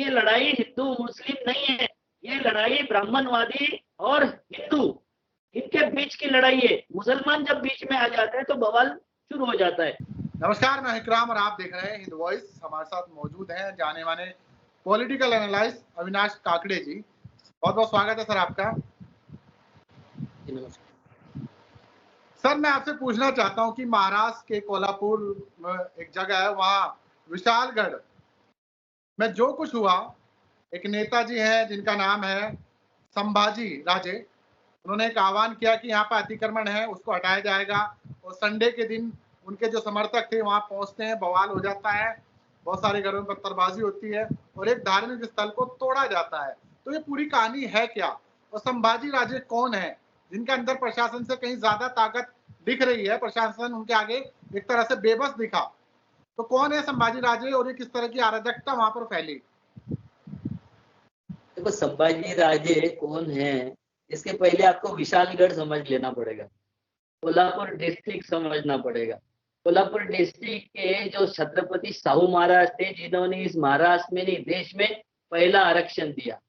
ये लड़ाई हिंदू मुस्लिम नहीं है, ये लड़ाई ब्राह्मणवादी और हिंदू इनके बीच की लड़ाई है। मुसलमान जब बीच में आ जाते हैं तो बवाल शुरू हो जाता है। नमस्कार, मैं इकराम और आप देख रहे हैं हिंद वॉइस। हमारे साथ मौजूद हैं जाने माने पॉलिटिकल एनालिस्ट अविनाश काकड़े जी। बहुत बहुत स्वागत है सर आपका। सर, मैं आपसे पूछना चाहता हूं कि महाराष्ट्र के कोल्हापुर में एक जगह है, वहां विशालगढ़ में जो कुछ हुआ, एक नेताजी हैं जिनका नाम है संभाजी राजे। उन्होंने एक आह्वान किया कि यहाँ पर अतिक्रमण है, उसको हटाया जाएगा। और संडे के दिन उनके जो समर्थक थे वहां पहुंचते हैं, बवाल हो जाता है, बहुत सारे घरों में पत्थरबाजी होती है और एक धार्मिक स्थल को तोड़ा जाता है। तो ये पूरी कहानी है क्या, और संभाजी राजे कौन है जिनके अंदर प्रशासन से कहीं ज्यादा ताकत दिख रही है? प्रशासन उनके आगे एक तरह से बेबस दिखा। तो कौन है संभाजी राजे और ये किस तरह की अराजकता वहां पर फैली? देखो, संभाजी राजे कौन है, इसके पहले आपको विशालगढ़ समझ लेना पड़ेगा, कोल्हापुर डिस्ट्रिक्ट समझना पड़ेगा। कोल्हापुर डिस्ट्रिक्ट के जो छत्रपति साहू महाराज थे, जिन्होंने इस महाराष्ट्र में नहीं देश में पहला आरक्षण दिया,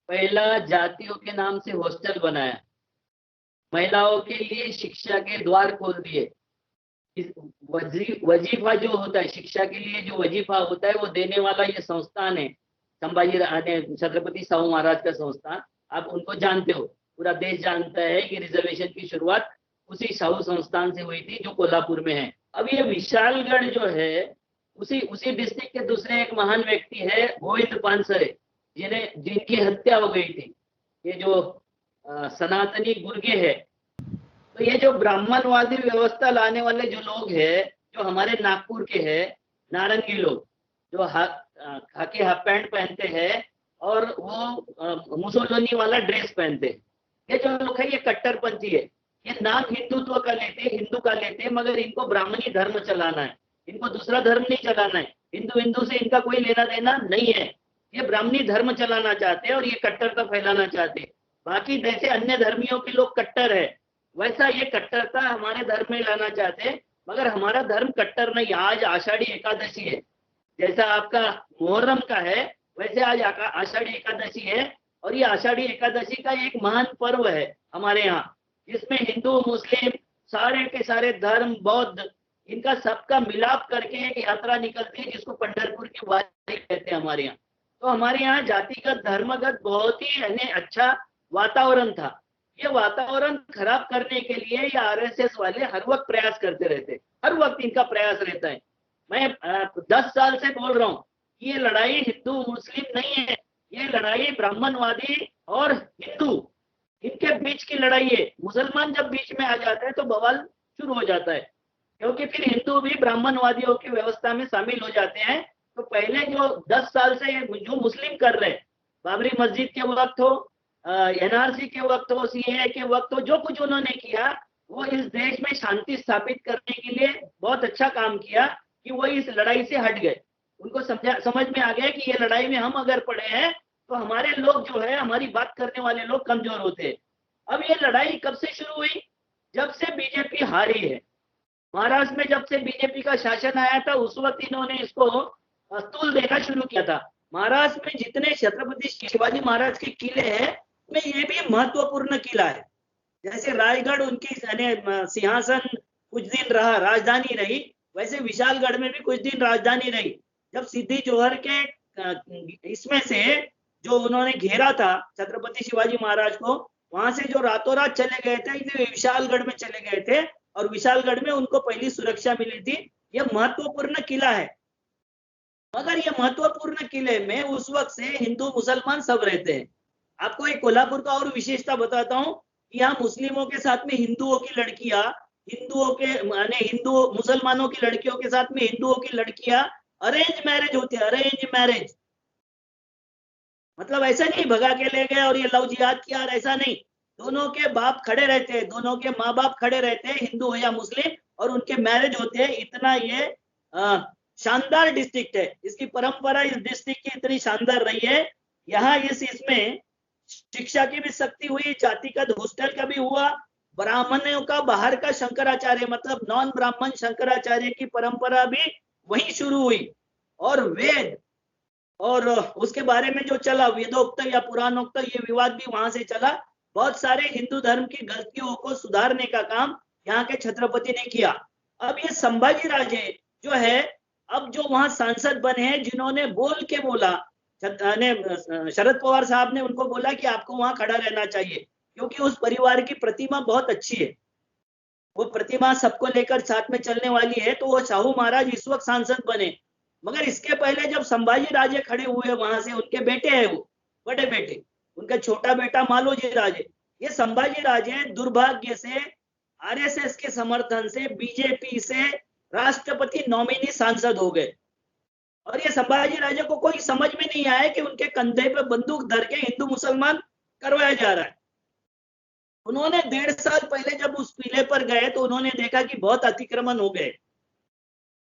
पहला जातियों के नाम से हॉस्टल बनाया, महिलाओं के लिए शिक्षा के द्वार खोल दिए। वजीफा जो होता है, शिक्षा के लिए जो वजीफा होता है वो देने वाला ये संस्थान है, संभाजी छत्रपति साहू महाराज का संस्थान। आप उनको जानते हो, पूरा देश जानता है कि रिजर्वेशन की शुरुआत उसी साहू संस्थान से हुई थी जो कोल्हापुर में है। अब ये विशालगढ़ जो है उसी डिस्ट्रिक्ट के दूसरे एक महान व्यक्ति है गोविंद पानसरे, जिनकी हत्या हो गई थी। ये जो सनातनी गुर्गे है, तो ये जो ब्राह्मणवादी व्यवस्था लाने वाले जो लोग हैं, जो हमारे नागपुर के हैं नारंगी लोग, जो खाकी हाफ पैंट पहनते हैं और वो मुसोलिनी वाला ड्रेस पहनते हैं, ये जो लोग है ये कट्टरपंथी है। ये नाम हिंदुत्व का लेते, हिंदू का लेते, मगर इनको ब्राह्मणी धर्म चलाना है, इनको दूसरा धर्म नहीं चलाना है। हिंदू से इनका कोई लेना देना नहीं है। ये ब्राह्मणी धर्म चलाना चाहते हैं और ये कट्टरता फैलाना चाहते हैं। बाकी जैसे अन्य धर्मियों के लोग कट्टर है, वैसा ये कट्टरता हमारे धर्म में लाना चाहते हैं, मगर हमारा धर्म कट्टर नहीं। आज आषाढ़ी एकादशी है, जैसा आपका मुहर्रम का है वैसे आज आषाढ़ी एकादशी है, और ये आषाढ़ी एकादशी का एक महान पर्व है हमारे यहाँ, जिसमें हिंदू मुस्लिम सारे के सारे धर्म बौद्ध इनका सबका मिलाप करके एक यात्रा निकलती है, जिसको पंढरपुर की वारी कहते हैं हमारे यहाँ। तो हमारे यहाँ जातिगत धर्मगत बहुत ही अच्छा वातावरण था। ये वातावरण खराब करने के लिए ये आरएसएस वाले हर वक्त प्रयास करते रहते, हर वक्त इनका प्रयास रहता है। मैं 10 साल से बोल रहा हूँ, ये लड़ाई हिंदू मुस्लिम नहीं है, ये लड़ाई ब्राह्मणवादी और हिंदू इनके बीच की लड़ाई है। मुसलमान जब बीच में आ जाते हैं तो बवाल शुरू हो जाता है, क्योंकि फिर हिंदू भी ब्राह्मणवादियों की व्यवस्था में शामिल हो जाते हैं। तो पहले जो 10 साल से जो मुस्लिम कर रहे हैं, बाबरी मस्जिद के वक्त हो, एनआरसी के वक्त हो, सीएए के वक्त हो, जो कुछ उन्होंने किया वो इस देश में शांति स्थापित करने के लिए बहुत अच्छा काम किया कि वो इस लड़ाई से हट गए। उनको समझ में आ गया कि ये लड़ाई में हम अगर पड़े हैं तो हमारे लोग जो है, हमारी बात करने वाले लोग कमजोर होते हैं। अब ये लड़ाई कब से शुरू हुई? जब से बीजेपी हारी है महाराष्ट्र में, जब से बीजेपी का शासन आया था उस वक्त इन्होंने इसको तूल देना शुरू किया था। महाराष्ट्र में जितने छत्रपति शिवाजी महाराज के किले हैं में ये भी महत्वपूर्ण किला है। जैसे रायगढ़ उनकी सिंहासन कुछ दिन रहा, राजधानी रही, वैसे विशालगढ़ में भी कुछ दिन राजधानी रही। जब सिद्दी जोहर के इसमें से जो उन्होंने घेरा था छत्रपति शिवाजी महाराज को, वहां से जो रातों रात चले गए थे, इसलिए विशालगढ़ में चले गए थे और विशालगढ़ में उनको पहली सुरक्षा मिली थी। यह महत्वपूर्ण किला है, मगर ये महत्वपूर्ण किले में उस वक्त से हिंदू मुसलमान सब रहते हैं। आपको एक कोल्हापुर का और विशेषता बताता हूँ कि यहाँ मुस्लिमों के साथ में हिंदुओं की लड़कियां, हिंदू मुसलमानों की लड़कियों के साथ में हिंदुओं की लड़कियां अरेंज मैरिज होती है। अरेंज मैरिज मतलब ऐसा नहीं भगा के ले गए और ये लव जिहाद किया, और ऐसा नहीं। दोनों के बाप खड़े रहते हैं, दोनों के माँ बाप खड़े रहते हैं, हिंदू हो या मुस्लिम, और उनके मैरिज होते हैं। इतना ये शानदार डिस्ट्रिक्ट है, इसकी परंपरा इस डिस्ट्रिक्ट की इतनी शानदार रही है। यहाँ इसमें शिक्षा की भी शक्ति हुई, जातिगत हॉस्टल का भी हुआ, ब्राह्मणों का बाहर का शंकराचार्य मतलब नॉन ब्राह्मण शंकराचार्य की परंपरा भी वहीं शुरू हुई। और वेद और उसके बारे में जो चला वेदोक्त या पुराणोक्त, ये विवाद भी वहां से चला। बहुत सारे हिंदू धर्म की गलतियों को सुधारने का काम यहाँ के छत्रपति ने किया। अब ये संभाजी राजे जो है, अब जो वहां सांसद बने हैं, जिन्होंने बोल के बोला, शरद पवार साहब ने उनको बोला कि आपको वहां खड़ा रहना चाहिए, क्योंकि उस परिवार की प्रतिमा बहुत अच्छी है, वो प्रतिमा सबको लेकर साथ में चलने वाली है। तो वो शाहू महाराज इस वक्त सांसद बने। मगर इसके पहले जब संभाजी राजे खड़े हुए वहां से, उनके बेटे हैं वो, बड़े बेटे, उनका छोटा बेटा मालोजी राजे, ये संभाजी राजे दुर्भाग्य से आरएसएस के समर्थन से बीजेपी से राष्ट्रपति नॉमिनी सांसद हो गए। और ये संभाजी राजे को कोई समझ में नहीं आया कि उनके कंधे पे बंदूक धर के हिंदू मुसलमान करवाया जा रहा है। उन्होंने 1.5 साल पहले जब उस किले पर गए तो उन्होंने देखा कि बहुत अतिक्रमण हो गए।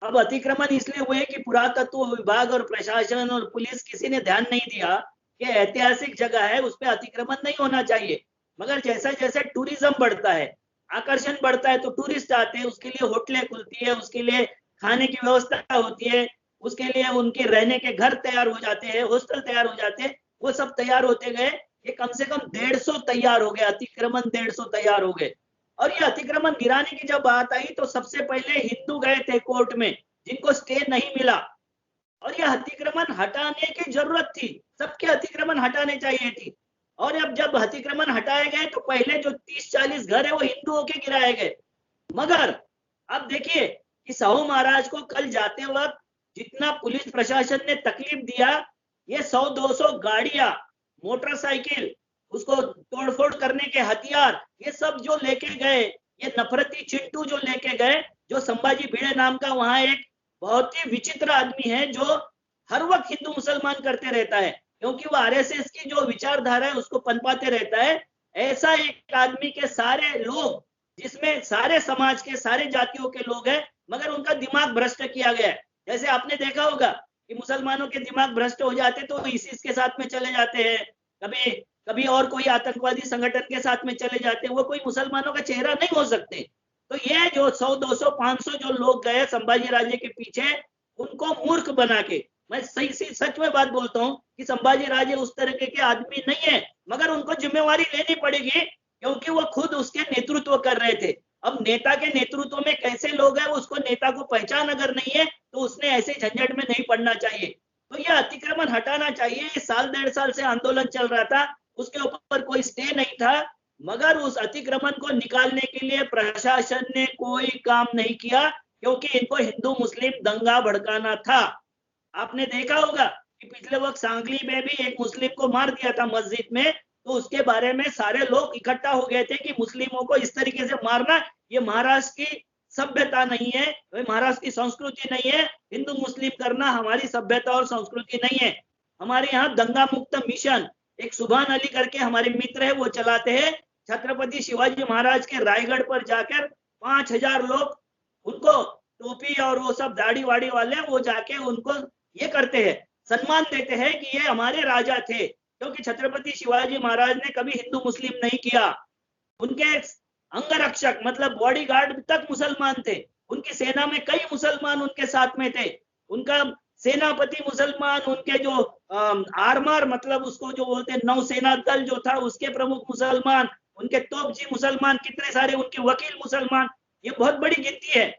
अब अतिक्रमण इसलिए हुए कि पुरातत्व विभाग और प्रशासन और पुलिस किसी ने ध्यान नहीं दिया कि ऐतिहासिक जगह है, उस पर अतिक्रमण नहीं होना चाहिए। मगर जैसा जैसे टूरिज्म बढ़ता है, आकर्षण बढ़ता है, तो टूरिस्ट आते हैं, उसके लिए होटलें खुलती है, उसके लिए खाने की व्यवस्था होती है, उसके लिए उनके रहने के घर तैयार हो जाते हैं, हॉस्टल तैयार हो जाते हैं, वो सब तैयार होते गए। ये कम से कम 150 तैयार हो गए, अतिक्रमण 150 तैयार हो गए। और ये अतिक्रमण गिराने की जब बात आई तो सबसे पहले हिंदू गए थे कोर्ट में, जिनको स्टे नहीं मिला। और ये अतिक्रमण हटाने की जरूरत थी, सबके अतिक्रमण हटाने चाहिए थी। और अब जब अतिक्रमण हटाए गए तो पहले जो 30-40 घर है वो हिंदुओं के गिराए गए। मगर अब देखिए कि साहू महाराज को कल जाते वक्त जितना पुलिस प्रशासन ने तकलीफ दिया, ये 100-200 गाड़ियां, मोटरसाइकिल, उसको तोड़फोड़ करने के हथियार, ये सब जो लेके गए, ये नफरती चिंटू जो लेके गए, जो संभाजी भिड़े नाम का वहां एक बहुत ही विचित्र आदमी है, जो हर वक्त हिंदू मुसलमान करते रहता है, क्योंकि वो आरएसएस की जो विचारधारा है उसको पनपाते रहता है। ऐसा एक आदमी के सारे लोग, जिसमें सारे समाज के सारे जातियों के लोग हैं, मगर उनका दिमाग भ्रष्ट किया गया है। जैसे आपने देखा होगा कि मुसलमानों के दिमाग भ्रष्ट हो जाते तो इसिस के साथ में चले जाते हैं, कभी कभी और कोई आतंकवादी संगठन के साथ में चले जाते हैं, वो कोई मुसलमानों का चेहरा नहीं हो सकते। तो ये जो 100-200-500 जो लोग गए संभाजी राजे के पीछे, उनको मूर्ख बना के, मैं सही सच में बात बोलता हूँ कि संभाजी राजे उस तरह के आदमी नहीं है, मगर उनको जिम्मेवारी लेनी पड़ेगी, क्योंकि वो खुद उसके नेतृत्व कर रहे थे। अब नेता के नेतृत्व में कैसे लोग हैं, उसको नेता को पहचान अगर नहीं है तो उसने ऐसे झंझट में नहीं पड़ना चाहिए। तो यह अतिक्रमण हटाना चाहिए। ये 1.5 साल से आंदोलन चल रहा था, उसके ऊपर कोई स्टे नहीं था, मगर उस अतिक्रमण को निकालने के लिए प्रशासन ने कोई काम नहीं किया, क्योंकि इनको हिंदू मुस्लिम दंगा भड़काना था। आपने देखा होगा कि पिछले वक्त सांगली में भी एक मुस्लिम को मार दिया था मस्जिद में, तो उसके बारे में सारे लोग इकट्ठा हो गए थे कि मुस्लिमों को इस तरीके से मारना, ये महाराष्ट्र की सभ्यता नहीं है, महाराष्ट्र की संस्कृति नहीं है। हिंदू मुस्लिम करना हमारी सभ्यता और संस्कृति नहीं है। हमारे यहाँ दंगा मुक्त मिशन एक सुभान अली करके हमारे मित्र है, वो चलाते हैं। छत्रपति शिवाजी महाराज के रायगढ़ पर जाकर 5000 लोग, उनको टोपी और वो सब दाढ़ी वाड़ी वाले, वो जाके उनको ये करते हैं, सम्मान देते हैं कि ये हमारे राजा थे, क्योंकि छत्रपति शिवाजी महाराज ने कभी हिंदू मुस्लिम नहीं किया। उनके अंगरक्षक मतलब बॉडीगार्ड तक मुसलमान थे, उनकी सेना में कई मुसलमान उनके साथ में थे, उनका सेनापति मुसलमान, उनके जो आर्मर मतलब उसको जो बोलते हैं नौसेना दल जो था उसके प्रमुख मुसलमान, उनके तोपजी मुसलमान, कितने सारे उनके वकील मुसलमान, ये बहुत बड़ी गिनती है।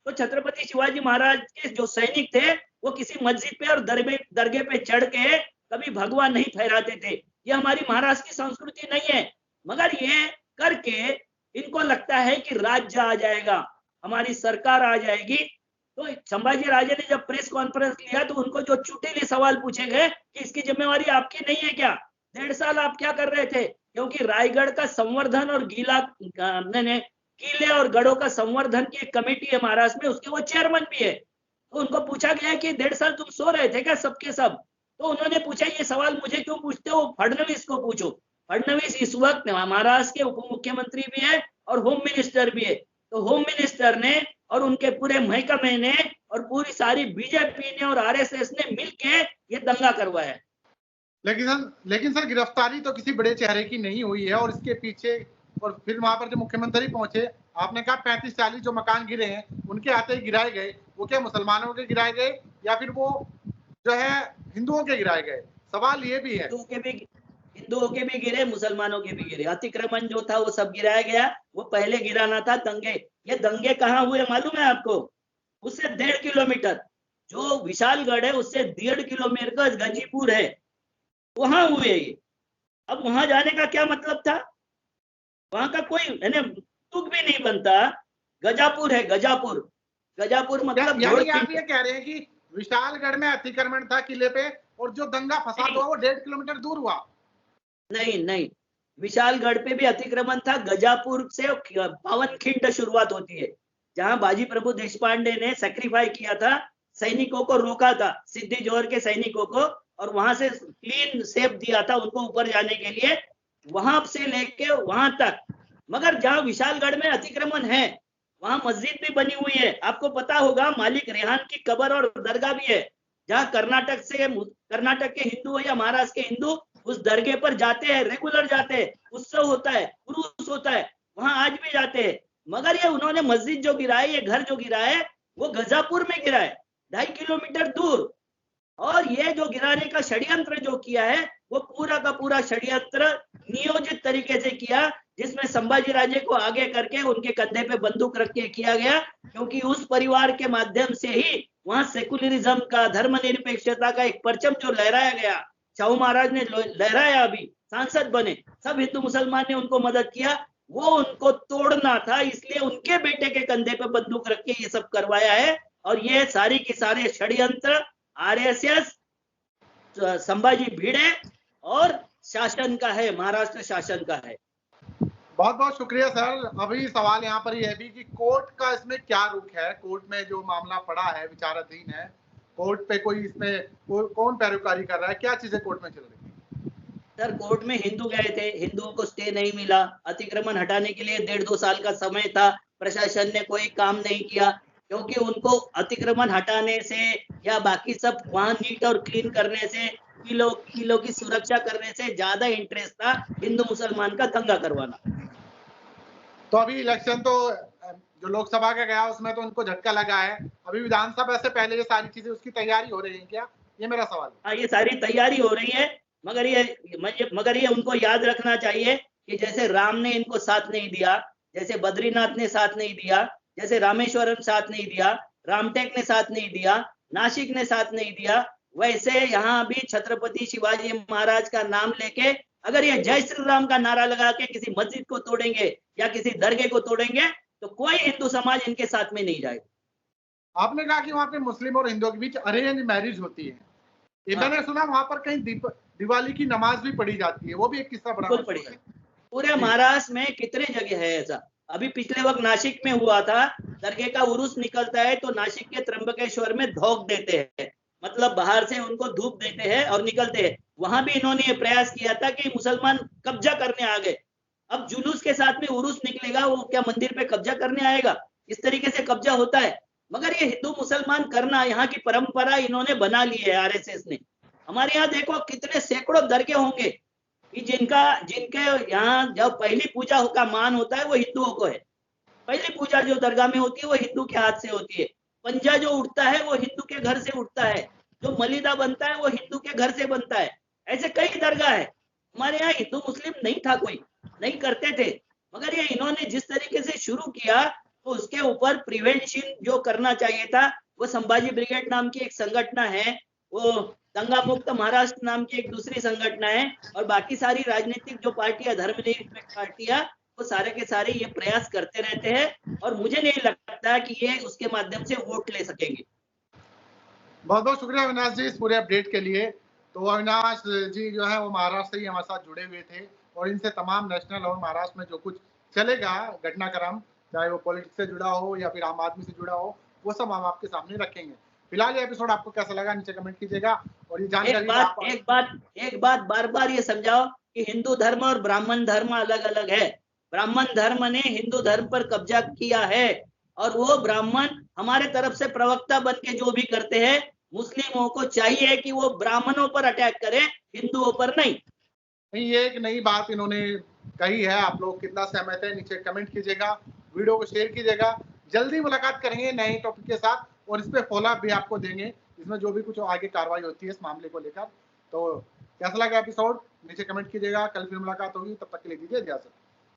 तो छत्रपति शिवाजी महाराज के जो सैनिक थे वो किसी मस्जिद पे और दरगाह पे चढ़ के कभी भगवा नहीं फहराते थे। ये हमारी महाराष्ट्र की संस्कृति नहीं है। मगर ये करके इनको लगता है कि राज्य आ जाएगा, हमारी सरकार आ जाएगी। तो संभाजी राजे ने जब प्रेस कॉन्फ्रेंस लिया तो उनको जो चुटीले सवाल पूछे गए कि इसकी जिम्मेवारी आपकी नहीं है क्या, 1.5 साल आप क्या कर रहे थे, क्योंकि रायगढ़ का संवर्धन और किले और गढ़ों का संवर्धन की एक कमेटी है महाराष्ट्र में, उसके वो चेयरमैन भी है। तो उनको पूछा गया कि 1.5 साल तुम सो रहे थे क्या सबके सब? तो उन्होंने पूछा ये सवाल मुझे क्यों पूछते हो, फडणवीस को पूछो। फडणवीस इस वक्त महाराष्ट्र के उप मुख्यमंत्री भी है और होम मिनिस्टर भी है। तो होम मिनिस्टर ने और उनके पूरे महकमे ने और पूरी सारी बीजेपी ने और आरएसएस ने मिलके ये दंगा करवाया। लेकिन सर गिरफ्तारी तो किसी बड़े चेहरे की नहीं हुई है, और इसके पीछे और फिर वहां पर जो मुख्यमंत्री पहुंचे, आपने कहा 35-40 जो मकान गिरे हैं उनके हाथे ही गिराए गए, वो क्या मुसलमानों के गिराए गए या फिर वो जो है हिंदुओं के गिराए गए। सवाल ये भी है, हिंदुओं के भी गिरे, मुसलमानों के भी गिरे। अतिक्रमण जो था वो सब गिराया गया, वो पहले गिराना था। दंगे, ये दंगे कहाँ हुए मालूम है आपको? उससे 1.5 किलोमीटर, जो विशालगढ़ है उससे 1.5 किलोमीटर का गाजीपुर है, वहां हुए ये। अब वहां जाने का क्या मतलब था? वहां का कोई तुक भी नहीं बनता। गजापुर है, गजापुर। गजापुर मतलब यानी आप ये कह रहे हैं कि विशालगढ़ में अतिक्रमण था किले पे, और जो दंगा फसाद हुआ वो 1.5 किलोमीटर दूर हुआ? नहीं, विशालगढ़ पे भी अतिक्रमण था। गजापुर से पावनखिंड शुरुआत होती है, जहां बाजी प्रभु देशपांडे ने सेक्रीफाई किया था, सैनिकों को रोका था, सिद्धी जोहर के सैनिकों को, और वहां से क्लीन सेफ दिया था उनको ऊपर जाने के लिए, वहां से लेके वहां तक। मगर जहां विशालगढ़ में अतिक्रमण है वहां मस्जिद भी बनी हुई है। आपको पता होगा मालिक रेहान की कब्र और दरगाह भी है, जहां कर्नाटक के हिंदू या महाराष्ट्र के हिंदू उस दरगाह पर जाते हैं, रेगुलर जाते हैं, उत्सव होता है, उर्स होता है, वहां आज भी जाते हैं। मगर ये उन्होंने मस्जिद जो गिरा है, ये घर जो गिरा है, वो गजापुर में गिरा है, 2.5 किलोमीटर दूर। और ये जो गिराने का षड्यंत्र जो किया है, वो पूरा का पूरा षड्यंत्र नियोजित तरीके से किया, जिसमें संभाजी राजे को आगे करके उनके कंधे पे बंदूक रख के किया गया, क्योंकि उस परिवार के माध्यम से ही वहां सेकुलरिज्म का, धर्मनिरपेक्षता का एक परचम जो लहराया गया, शाहू महाराज ने लहराया, अभी सांसद बने, सब हिंदू मुसलमान ने उनको मदद किया, वो उनको तोड़ना था, इसलिए उनके बेटे के कंधे पे बंदूक रख के ये सब करवाया है। और ये सारी के सारे षड्यंत्र आरएसएस, संभाजी भिड़े और शासन का है, महाराष्ट्र शासन का है। बहुत बहुत शुक्रिया सर। अभी सवाल यहाँ पर यह भी कि कोर्ट का इसमें क्या रुख है? कोर्ट में जो मामला पड़ा है, विचाराधीन है, कोर्ट पे कोई इसमें कौन पैरोकारी कर रहा है? क्या चीजें कोर्ट में चल रही है? सर, कोर्ट में हिंदू गए थे, हिंदुओं को स्टे नहीं मिला, अतिक्रमण हटाने के लिए 1.5-2 साल का समय था, प्रशासन ने कोई काम नहीं किया, क्योंकि उनको अतिक्रमण हटाने से या बाकी सब वहां नीट और क्लीन करने से, किलो की सुरक्षा करने से ज्यादा इंटरेस्ट था हिंदू मुसलमान का दंगा करवाना। तो अभी इलेक्शन तो जो लोकसभा का गया उसमें तो उनको झटका लगा है, अभी विधानसभा से पहले ये सारी चीजें उसकी तैयारी हो रही है क्या? ये मेरा सवाल है। हाँ, ये सारी तैयारी हो रही है, मगर ये उनको याद रखना चाहिए कि जैसे राम ने इनको साथ नहीं दिया, जैसे बद्रीनाथ ने साथ नहीं दिया, जैसे रामेश्वरम साथ नहीं दिया, रामटेक ने साथ नहीं दिया, नासिक ने साथ नहीं दिया, वैसे यहाँ भी छत्रपति शिवाजी महाराज का नाम लेके अगर ये जय श्री राम का नारा लगा के किसी मस्जिद को तोड़ेंगे या किसी दरगाह को तोड़ेंगे, तो कोई हिंदू समाज इनके साथ में नहीं जाएगा। आपने कहा कि वहाँ पे मुस्लिम और हिंदुओं के बीच अरेंज मैरिज होती है, मैंने सुना वहां पर कहीं दिवाली की नमाज भी पढ़ी जाती है, वो भी एक किस्सा बड़ा पड़ी है। पूरे महाराष्ट्र में कितने जगह है ऐसा। अभी पिछले वक्त नासिक में हुआ था, दरगाह का उरुस निकलता है तो नासिक के त्र्यंबकेश्वर में धोख देते हैं, मतलब बाहर से उनको धूप देते हैं और निकलते हैं। वहां भी इन्होंने ये प्रयास किया था कि मुसलमान कब्जा करने आ गए। अब जुलूस के साथ में उरुस निकलेगा, वो क्या मंदिर पे कब्जा करने आएगा? इस तरीके से कब्जा होता है। मगर ये हिंदू मुसलमान करना यहाँ की परंपरा इन्होंने बना ली है आरएसएस ने। हमारे यहाँ देखो कितने सैकड़ों दरगाह होंगे कि जिनके यहाँ जब पहली पूजा का मान होता है वो हिंदुओं को है। पहली पूजा जो दरगाह में होती है वो हिंदू के हाथ से होती है। पंजा जो उठता है वो हिंदू के घर से उठता है, जो मलिदा बनता है वो हिंदू के घर से बनता है। ऐसे कई दरगाह है। हमारे यहाँ हिंदू मुस्लिम नहीं था, कोई नहीं करते थे, मगर ये इन्होंने जिस तरीके से शुरू किया तो उसके ऊपर प्रिवेंशन जो करना चाहिए था, वो संभाजी ब्रिगेड नाम की एक संगठन है, वो दंगा मुक्त महाराष्ट्र नाम की एक दूसरी संगठन है, और बाकी सारी राजनीतिक जो पार्टियां, धर्मनिरपेक्ष पार्टियां, वो सारे के सारे ये प्रयास करते रहते हैं, और मुझे नहीं लगता कि ये उसके माध्यम से वोट ले सकेंगे। बहुत बहुत शुक्रिया अविनाश जी इस पूरे अपडेट के लिए। तो अविनाश जी जो है वो महाराष्ट्र से ही हमारे साथ जुड़े हुए थे, और इनसे तमाम नेशनल और महाराष्ट्र में जो कुछ चलेगा घटनाक्रम, चाहे वो पॉलिटिक्स से जुड़ा हो या फिर आम आदमी से जुड़ा हो, वो सब हम आपके सामने रखेंगे। फिलहाल ये एपिसोड आपको कैसा लगा नीचे कमेंट कीजिएगा, और ये जानकारी एक बात बार बार ये समझाओ कि हिंदू धर्म और ब्राह्मण धर्म अलग अलग है। ब्राह्मण धर्म ने हिंदू धर्म पर कब्जा किया है, और वो ब्राह्मण हमारे तरफ से प्रवक्ता बन के जो भी करते हैं, मुस्लिमों को चाहिए कि वो ब्राह्मणों पर अटैक करें, हिंदुओं पर नहीं। ये एक नई बात इन्होंने कही है। आप लोग कितना सहमत है नीचे कमेंट कीजिएगा, वीडियो को शेयर कीजिएगा। जल्दी मुलाकात करेंगे नए टॉपिक के साथ, और इस पे फॉलोअप भी आपको देंगे इसमें जो भी कुछ आगे कार्रवाई होती है इस मामले को लेकर। तो कैसा लगा एपिसोड नीचे कमेंट कीजिएगा। कल फिर मुलाकात होगी, तब तक के लिए दीजिए इजाजत।